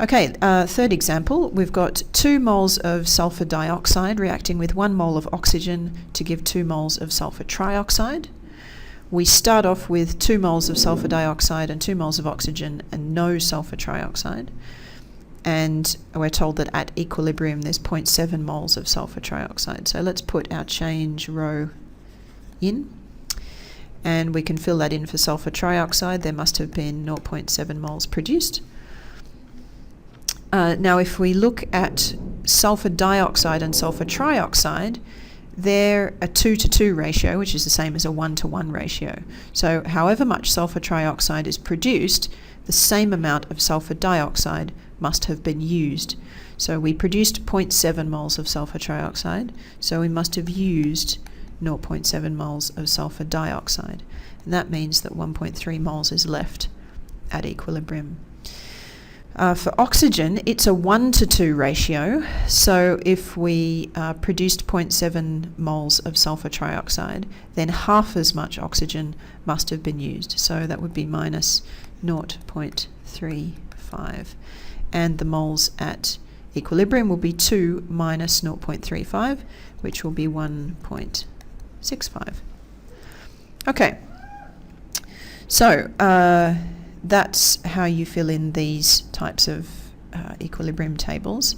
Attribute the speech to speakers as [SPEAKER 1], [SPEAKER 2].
[SPEAKER 1] Okay, third example, we've got 2 moles of sulfur dioxide reacting with 1 mole of oxygen to give 2 moles of sulfur trioxide. We start off with 2 moles of sulfur dioxide and 2 moles of oxygen and no sulfur trioxide. And we're told that at equilibrium there's 0.7 moles of sulfur trioxide. So let's put our change row in. And we can fill that in for sulfur trioxide. There must have been 0.7 moles produced. Now if we look at sulfur dioxide and sulfur trioxide, they're a 2:2 ratio, which is the same as a 1:1 ratio. So however much sulfur trioxide is produced, the same amount of sulfur dioxide must have been used. So we produced 0.7 moles of sulfur trioxide, so we must have used 0.7 moles of sulfur dioxide. And that means that 1.3 moles is left at equilibrium. For oxygen, it's a 1:2 ratio, so if we produced 0.7 moles of sulfur trioxide, then half as much oxygen must have been used, so that would be minus 0.35, and the moles at equilibrium will be 2 minus 0.35, which will be 1.65. Okay, so that's how you fill in these types of equilibrium tables.